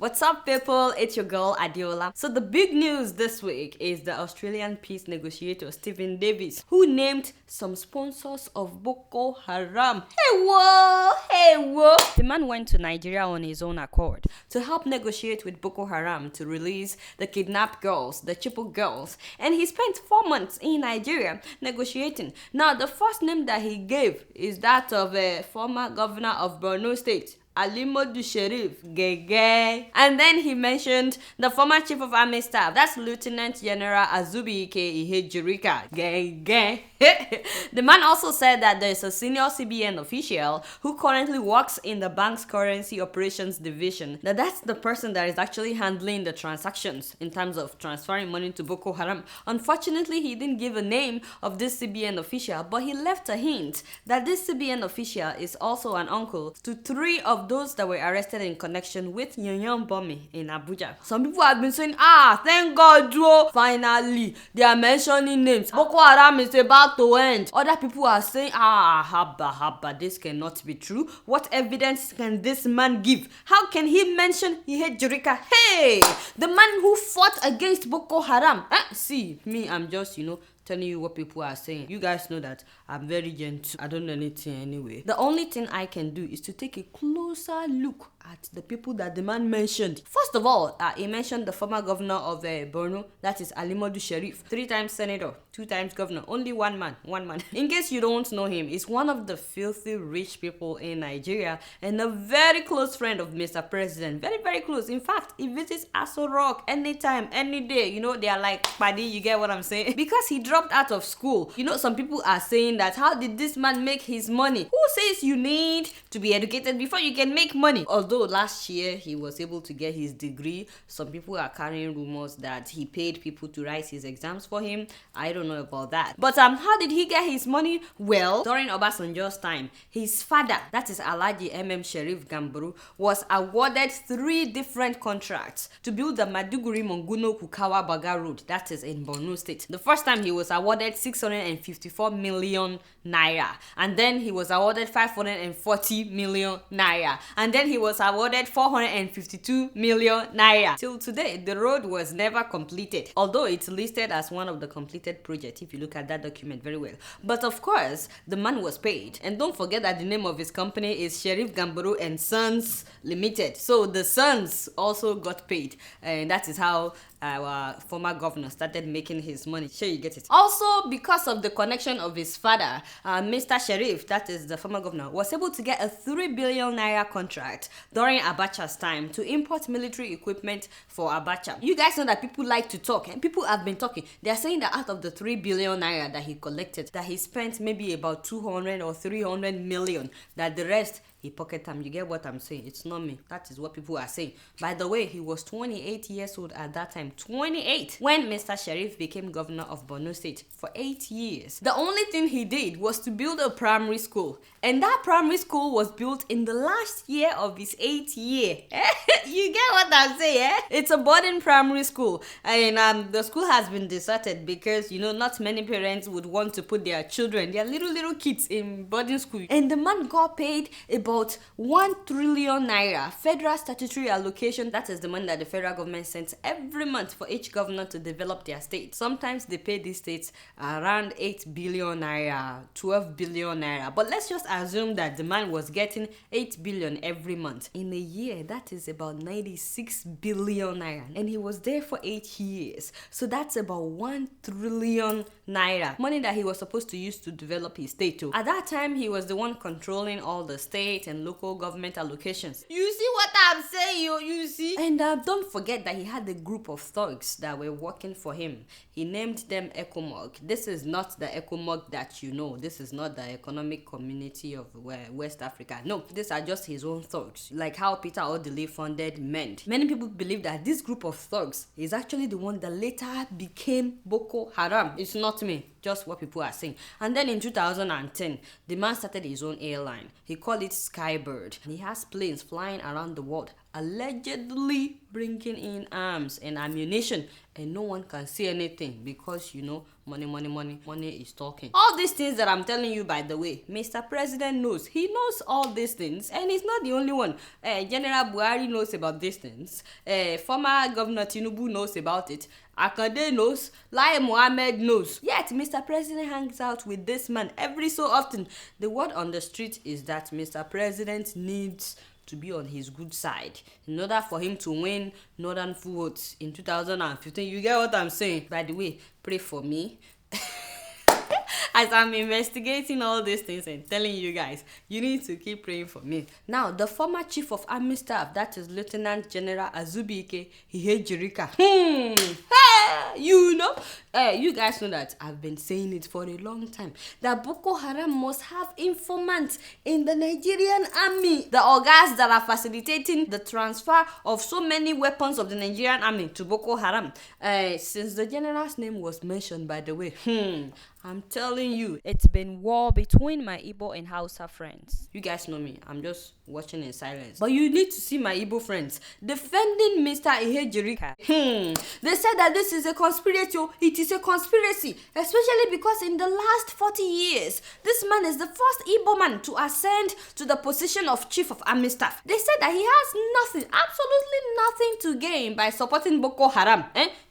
What's up, people? It's your girl Adeola. So the big news this week is the Australian peace negotiator Stephen Davis, who named some sponsors of Boko Haram. Hey whoa! The man went to Nigeria on his own accord to help negotiate with Boko Haram to release the kidnapped girls, the Chibok girls, and he spent 4 months in Nigeria negotiating. Now, the first name that he gave is that of a former governor of Borno State, Modu Gege. And then he mentioned the former chief of army staff, that's Lieutenant General Ihejirika Gege. The man also said that there's a senior CBN official who currently works in the bank's currency operations division. Now that's the person that is actually handling the transactions in terms of transferring money to Boko Haram. Unfortunately, he didn't give a name of this CBN official, but he left a hint that this CBN official is also an uncle to 3 of those that were arrested in connection with Yoyon bombing in Abuja. Some people have been saying, thank God, Joe, finally they are mentioning names. Boko Haram is about to end. Other people are saying, haba, this cannot be true. What evidence can this man give? How can he mention Ihejirika? Hey, the man who fought against Boko Haram. See, me, I'm just, telling you what people are saying. You guys know that I'm very gentle. I don't know anything anyway. The only thing I can do is to take a closer look at the people that the man mentioned. First of all, he mentioned the former governor of Borno, that is Modu 3 times senator, 2 times governor, only one man. In case you don't know him, he's one of the filthy rich people in Nigeria and a very close friend of Mr. President. Very, very close. In fact, he visits Aso Rock anytime, any day. They are like, buddy, you get what I'm saying? Because he dropped out of school. Some people are saying that, how did this man make his money? Who says you need to be educated before you can make money? Although last year he was able to get his degree, some people are carrying rumors that he paid people to write his exams for him. I don't know about that. But how did he get his money? Well, during Obasanjo's time, his father, that is Alhaji Sharif Gamburu, was awarded 3 different contracts to build the Maduguri Monguno Kukawa Baga Road, that is in Borno State. The first time he was awarded 654 million naira, and then he was awarded 540 million naira, and then he was awarded 452 million naira. Till today, the road was never completed, although it's listed as one of the completed projects if you look at that document very well. But of course, the man was paid. And don't forget that the name of his company is Sharif Gamburu and Sons Limited. So the sons also got paid, and that is how our former governor started making his money. Sure, you get it. Also, because of the connection of his father, Mr. Sharif, that is the former governor, was able to get a 3 billion naira contract during Abacha's time to import military equipment for Abacha. You guys know that people like to talk, and people have been talking. They are saying that out of the 3 billion naira that he collected, that he spent maybe about 200 or 300 million, that the rest he pocket time. You get what I'm saying? It's not me. That is what people are saying. By the way, he was 28 years old at that time. 28 when Mr. Sharif became governor of Borno State for 8 years. The only thing he did was to build a primary school, and that primary school was built in the last year of his 8th year. You get what I'm saying? It's a boarding primary school, and the school has been deserted because not many parents would want to put their children, their little kids, in boarding school. And the man got paid about 1 trillion naira federal statutory allocation. That is the money that the federal government sends every month for each governor to develop their state. Sometimes they pay these states around 8 billion naira, 12 billion naira. But let's just assume that the man was getting 8 billion every month. In a year, that is about 96 billion naira. And he was there for 8 years. So that's about 1 trillion naira. Money that he was supposed to use to develop his state too. At that time, he was the one controlling all the state and local government allocations. You see what I'm saying, you see? And don't forget that he had a group of thugs that were working for him. He named them ECOMOG. This is not the ECOMOG that you know. This is not the Economic Community of West Africa. No, these are just his own thugs. Like how Peter Odili funded MEND. Many people believe that this group of thugs is actually the one that later became Boko Haram. It's not me. Just what people are saying. And then in 2010, the man started his own airline. He called it Skybird. He has planes flying around the world allegedly bringing in arms and ammunition, and no one can say anything because money is talking. All these things that I'm telling you, by the way, Mr. President knows. He knows all these things, and he's not the only one. General Buhari knows about these things. Former Governor Tinubu knows about it. Akande knows. Lai Mohammed knows. Yet Mr. President hangs out with this man every so often. The word on the street is that Mr. President needs to be on his good side in order for him to win northern votes in 2015. You get what I'm saying? By the way, pray for me. As I'm investigating all these things and telling you guys, you need to keep praying for me. Now, the former chief of army staff, that is Lieutenant General Azubike Ihejirika. You guys know that I've been saying it for a long time, that Boko Haram must have informants in the Nigerian army. The organs that are facilitating the transfer of so many weapons of the Nigerian army to Boko Haram. Since the general's name was mentioned, by the way, I'm telling you, it's been war between my Igbo and Hausa friends. You guys know me, I'm just watching in silence. But you need to see my Igbo friends defending Mr. Ihejirika. They said that this is a conspiracy. It is a conspiracy, especially because in the last 40 years, this man is the first Igbo man to ascend to the position of chief of army staff. They said that he has nothing, absolutely nothing to gain by supporting Boko Haram.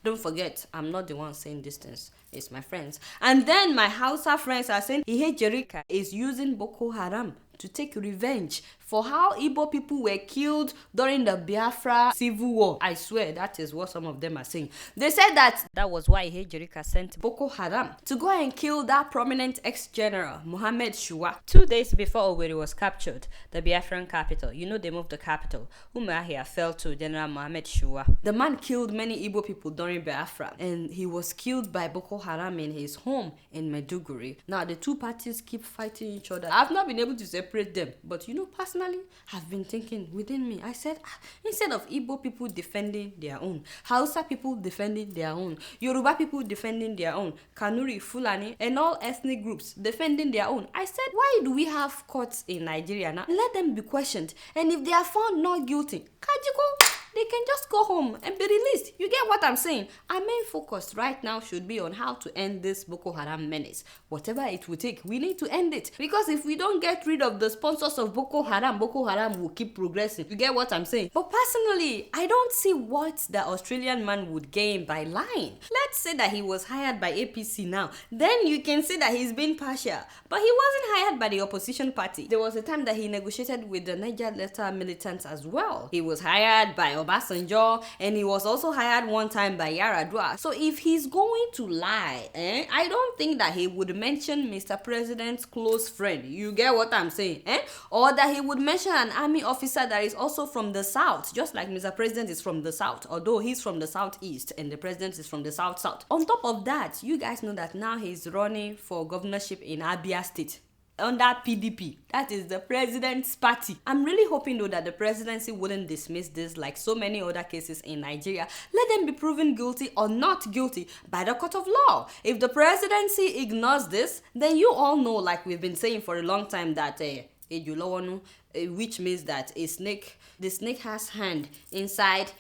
Don't forget, I'm not the one saying these things. It's my friends. And then my Hausa friends are saying Ihejirika is using Boko Haram to take revenge for how Igbo people were killed during the Biafra civil war. I swear, that is what some of them are saying. They said that was why Ihejirika sent Boko Haram to go and kill that prominent ex-general, Mohammed Shua. 2 days before Owerri was captured, the Biafran capital. They moved the capital. Umuahia fell to General Mohammed Shua. The man killed many Igbo people during Biafra, and he was killed by Boko Haram in his home in Maiduguri. Now, the two parties keep fighting each other. I've not been able to separate them, but personally, I've been thinking within me. I said, instead of Igbo people defending their own, Hausa people defending their own, Yoruba people defending their own, Kanuri, Fulani, and all ethnic groups defending their own, I said, why do we have courts in Nigeria now? Let them be questioned, and if they are found not guilty, Kajiko, they can just go home and be released. You get what I'm saying? Our main focus right now should be on how to end this Boko Haram menace. Whatever it will take, we need to end it. Because if we don't get rid of the sponsors of Boko Haram will keep progressing. You get what I'm saying? But personally, I don't see what the Australian man would gain by lying. Let's say that he was hired by APC now. Then you can say that he's been partial. But he wasn't hired by the opposition party. There was a time that he negotiated with the Niger Delta militants as well. He was hired by Obasanjo, and he was also hired one time by Yaradua. So if he's going to lie, I don't think that he would mention Mr. President's close friend. You get what I'm saying? Or that he would mention an army officer that is also from the south, just like Mr. President is from the south, although he's from the southeast and the president is from the south. On top of that, you guys know that now he's running for governorship in Abia State under PDP. That is the president's party. I'm really hoping though that the presidency wouldn't dismiss this like so many other cases in Nigeria. Let them be proven guilty or not guilty by the court of law. If the presidency ignores this, then you all know, like we've been saying for a long time, that which means that the snake has hand inside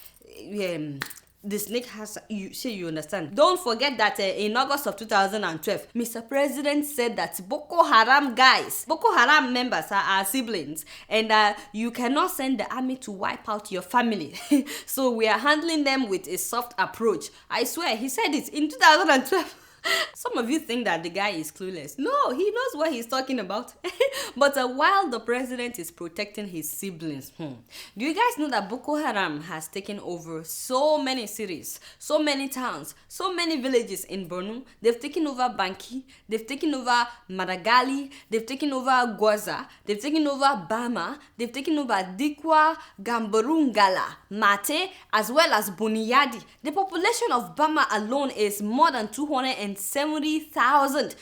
the snake has, you understand? Don't forget that in August of 2012, Mr. President said that Boko Haram members are our siblings, and you cannot send the army to wipe out your family. So we are handling them with a soft approach. I swear, he said it in 2012. Some of you think that the guy is clueless. No, he knows what he's talking about. But while the president is protecting his siblings, do you guys know that Boko Haram has taken over so many cities, so many towns, so many villages in Borno? They've taken over Banki, they've taken over Madagali, they've taken over Gwaza, they've taken over Bama, they've taken over Dikwa, Gambarungala, Mate, as well as Buniyadi. The population of Bama alone is more than 270,000.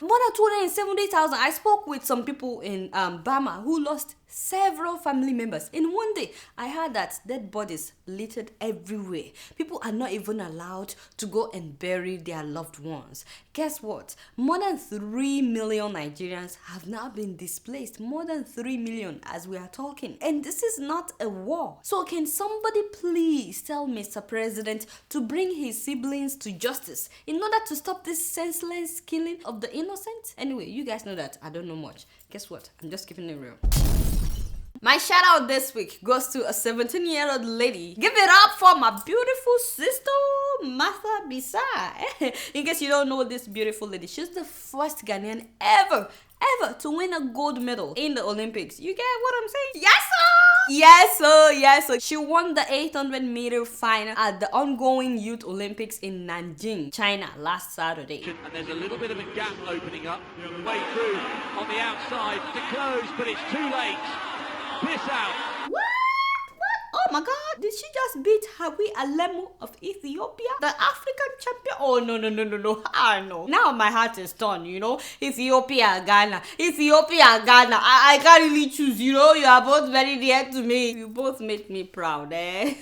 More than 270,000. I spoke with some people in Bama who lost several family members in one day. I heard that dead bodies littered everywhere. People are not even allowed to go and bury their loved ones. Guess what? More than 3 million Nigerians have now been displaced. More than 3 million as we are talking. And this is not a war. So can somebody please tell Mr. President to bring his siblings to justice in order to stop this senseless killing of the innocent? Anyway, you guys know that I don't know much. Guess what? I'm just keeping it real. My shout out this week goes to a 17-year-old lady. Give it up for my beautiful sister, Martha Bissah. In case you don't know this beautiful lady, she's the first Ghanaian ever to win a gold medal in the Olympics. You get what I'm saying? Yes, sir! Yes, sir. She won the 800-meter final at the ongoing Youth Olympics in Nanjing, China last Saturday. And there's a little bit of a gap opening up. Way through on the outside to close, but it's too late. Bissah. What? Oh my God, did she just beat Hawi Alemu of Ethiopia, the African champion? Oh no. No. Now my heart is torn, you know. Ethiopia, Ghana. I can't really choose, you know. You are both very dear to me. You both made me proud, I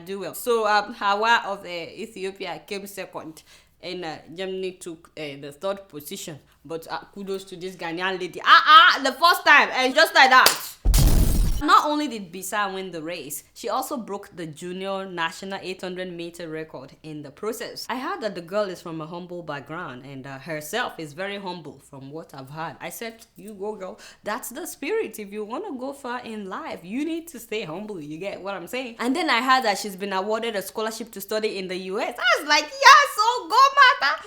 do well. So Hawa of Ethiopia came second. And Germany took the third position. But kudos to this Ghanaian lady. The first time, and just like that. Not only did Bissah win the race, she also broke the junior national 800-meter record in the process. I heard that the girl is from a humble background and herself is very humble from what I've heard. I said, you go girl, that's the spirit. If you want to go far in life, you need to stay humble. You get what I'm saying? And then I heard that she's been awarded a scholarship to study in the US. I was like, yes, so go Martha.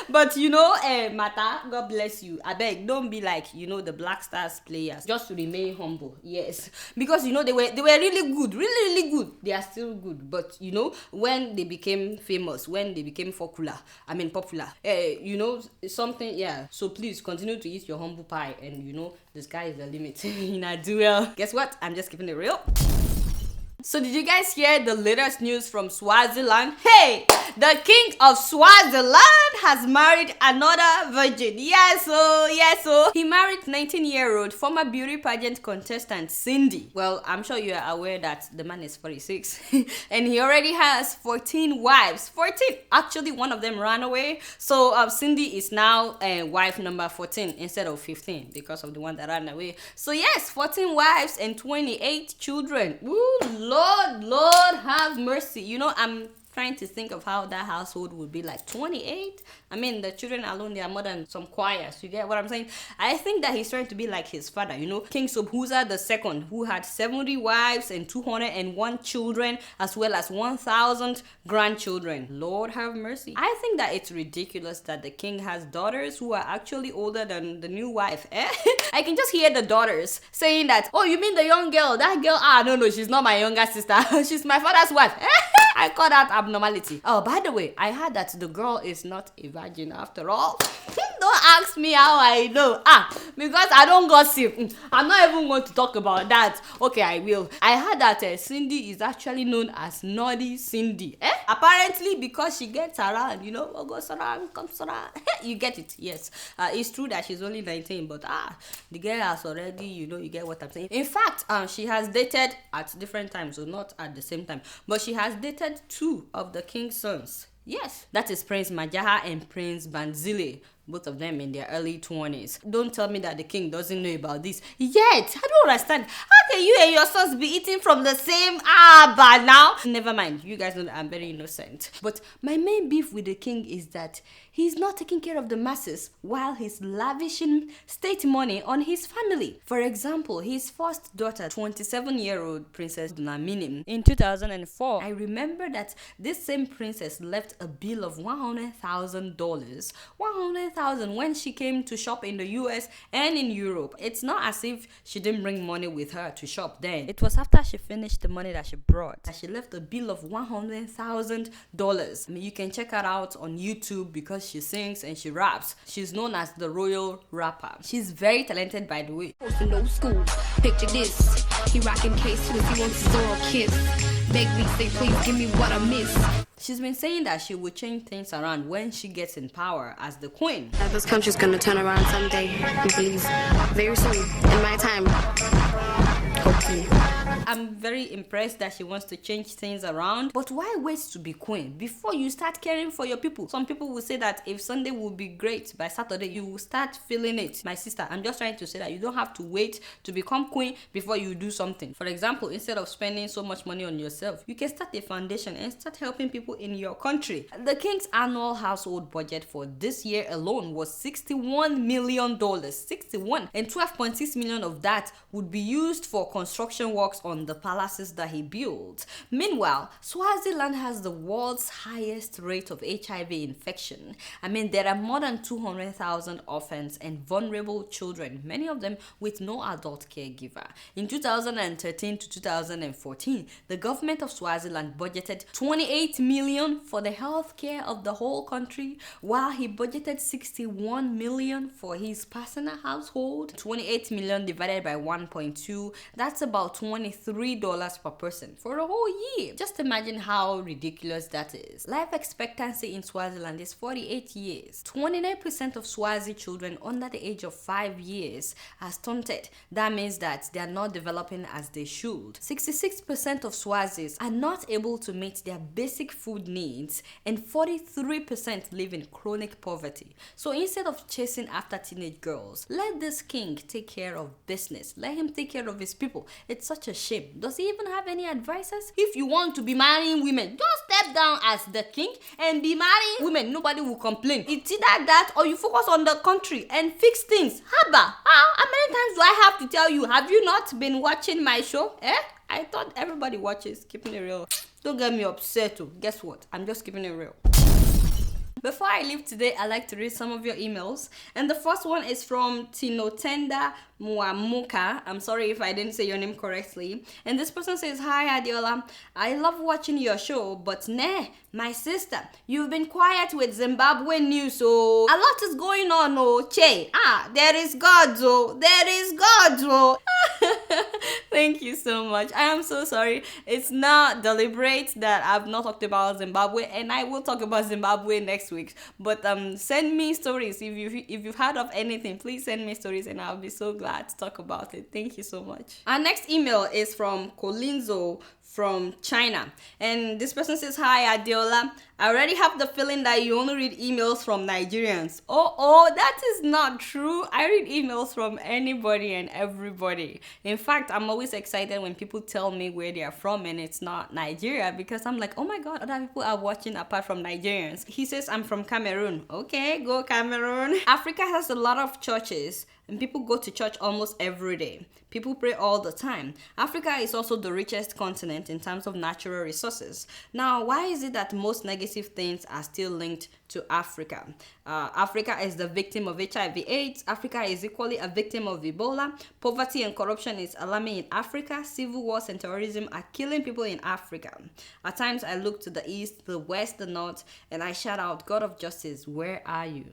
But you know, Martha, God bless you. I beg, don't be like, you know, the Black Stars players. Just to remain humble. Yes, because you know they were really good, really good. They are still good, but you know when they became famous, when they became popular, you know something. Yeah. So please continue to eat your humble pie, and you know the sky is the limit. I do well. Guess what? I'm just keeping it real. So did you guys hear the latest news from Swaziland? Hey, the king of Swaziland has married another virgin. Yes, so he married 19-year-old former beauty pageant contestant Cindy. Well, I'm sure you are aware that the man is 46 and he already has 14 wives. 14. Actually, one of them ran away. So Cindy is now wife number 14 instead of 15 because of the one that ran away. So yes, 14 wives and 28 children. Ooh, Lord have mercy. You know, I'm trying to think of how that household would be like. 28. I mean, the children alone, they are more than some choirs. You get what I'm saying? I think that he's trying to be like his father, you know, King Sobhuza II, who had 70 wives and 201 children, as well as 1,000 grandchildren. Lord have mercy. I think that it's ridiculous that the king has daughters who are actually older than the new wife. I can just hear the daughters saying that, oh, you mean the young girl? That girl? No, she's not my younger sister. She's my father's wife. I call that abnormality. Oh, by the way, I heard that the girl is not a virgin after all. Don't ask me how I know. Because I don't gossip. I'm not even going to talk about that. Okay, I will. I heard that Cindy is actually known as Naughty Cindy. Apparently because she gets around, you know, what goes around comes around. You get it, yes. It's true that she's only 19, but the girl has already, you know, you get what I'm saying. In fact, she has dated at different times, so not at the same time, but she has dated 2 of the king's sons. Yes, that is Prince Majaha and Prince Banzile, both of them in their early 20s. Don't tell me that the king doesn't know about this yet. I don't understand. How can you and your sons be eating from the same but now? Never mind, you guys know that I'm very innocent. But my main beef with the king is that he's not taking care of the masses while he's lavishing state money on his family. For example, his first daughter, 27-year-old Princess Dlamini, in 2004, I remember that this same princess left a bill of $100,000. $100,000 when she came to shop in the US and in Europe. It's not as if she didn't bring money with her to shop then. It was after she finished the money that she brought that she left a bill of $100,000. I mean, you can check her out on YouTube because she sings and she raps. She's known as the royal rapper. She's very talented, by the way. No school. Picture this. He rocking K-Swiss. He wants his oral kiss. Beg me, say please give me what I miss. She's been saying that she will change things around when she gets in power as the queen. This country's gonna turn around someday, we believe. Very soon, in my time. Hopefully. I'm very impressed that she wants to change things around, but why wait to be queen before you start caring for your people? Some people will say that if Sunday will be great, by Saturday you will start feeling it. My sister, I'm just trying to say that you don't have to wait to become queen before you do something. For example, instead of spending so much money on yourself, you can start a foundation and start helping people in your country. The king's annual household budget for this year alone was $61 million. 61, and 12.6 million of that would be used for construction works on the palaces that he built. Meanwhile, Swaziland has the world's highest rate of HIV infection. I mean, there are more than 200,000 orphans and vulnerable children, many of them with no adult caregiver. In 2013 to 2014, the government of Swaziland budgeted 28 million for the health care of the whole country, while he budgeted 61 million for his personal household. 28 million divided by 1.2, that's about $23 per person for a whole year. Just imagine how ridiculous that is. Life expectancy in Swaziland is 48 years. 29% of Swazi children under the age of 5 years are stunted. That means that they are not developing as they should. 66% of Swazis are not able to meet their basic food needs, and 43% live in chronic poverty. So instead of chasing after teenage girls, let this king take care of business. Let him take care of his people. It's such a shame. Does he even have any advisors? If you want to be marrying women, just step down as the king and be marrying women. Nobody will complain. It's either that or you focus on the country and fix things. Haba, how many times do I have to tell you? Have you not been watching my show? I thought everybody watches. Keeping it real. Don't get me upset too. Guess what? I'm just keeping it real. Before I leave today, I like to read some of your emails. And the first one is from Tinotenda Mwamuka. I'm sorry if I didn't say your name correctly. And this person says, "Hi Adeola, I love watching your show, but nah, my sister, you've been quiet with Zimbabwe news, so a lot is going on, oh, Che. There is God, oh, there is God, oh." Thank you so much. I am so sorry. It's not deliberate that I've not talked about Zimbabwe, and I will talk about Zimbabwe next week. But send me stories. If you've heard of anything, please send me stories and I'll be so glad to talk about it. Thank you so much. Our next email is from Colinzo from China, and this person says, "Hi Adeola, I already have the feeling that you only read emails from Nigerians." Oh, that is not true. I read emails from anybody and everybody. In fact, I'm always excited when people tell me where they are from and it's not Nigeria, because I'm like, oh my god, other people are watching apart from Nigerians. He says, "I'm from Cameroon." Okay, go Cameroon. Africa has a lot of churches and people go to church almost every day. People pray all the time. Africa is also the richest continent in terms of natural resources. Now, why is it that most negative things are still linked to Africa? Africa is the victim of HIV/AIDS. Africa is equally a victim of Ebola. Poverty and corruption is alarming in Africa. Civil wars and terrorism are killing people in Africa. At times, I look to the east, the west, the north, and I shout out, "God of justice, where are you?"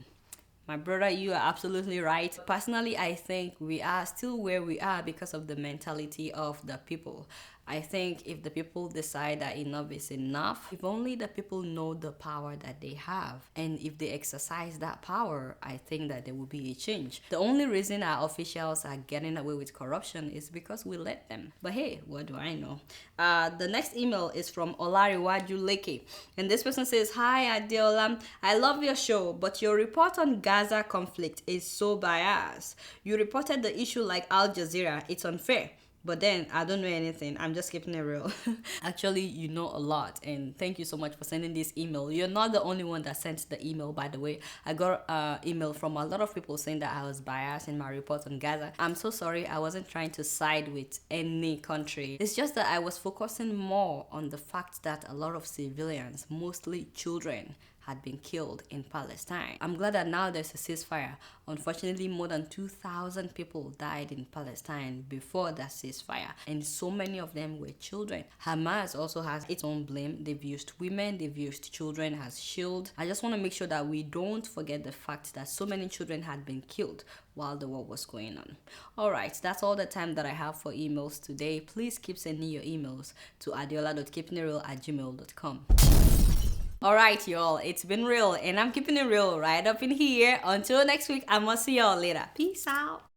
My brother, you are absolutely right. Personally, I think we are still where we are because of the mentality of the people. I think if the people decide that enough is enough, if only the people know the power that they have, and if they exercise that power, I think that there will be a change. The only reason our officials are getting away with corruption is because we let them. But hey, what do I know? The next email is from Olariwaju Leke, and this person says, "Hi Adeola, I love your show, but your report on Gaza conflict is so biased. You reported the issue like Al Jazeera. It's unfair. But then I don't know anything. I'm just keeping it real." Actually, you know a lot, and thank you so much for sending this email. You're not the only one that sent the email, by the way. I got email from a lot of people saying that I was biased in my report on Gaza. I'm so sorry. I wasn't trying to side with any country. It's just that I was focusing more on the fact that a lot of civilians, mostly children, had been killed in Palestine. I'm glad that now there's a ceasefire. Unfortunately, more than 2,000 people died in Palestine before that ceasefire, and so many of them were children. Hamas also has its own blame. They've used women, they've used children as shield. I just want to make sure that we don't forget the fact that so many children had been killed while the war was going on. Alright, that's all the time that I have for emails today. Please keep sending your emails to adeola.keepingitreal@gmail.com. Alright, y'all, it's been real, and I'm keeping it real right up in here. Until next week, I'm gonna see y'all later. Peace out.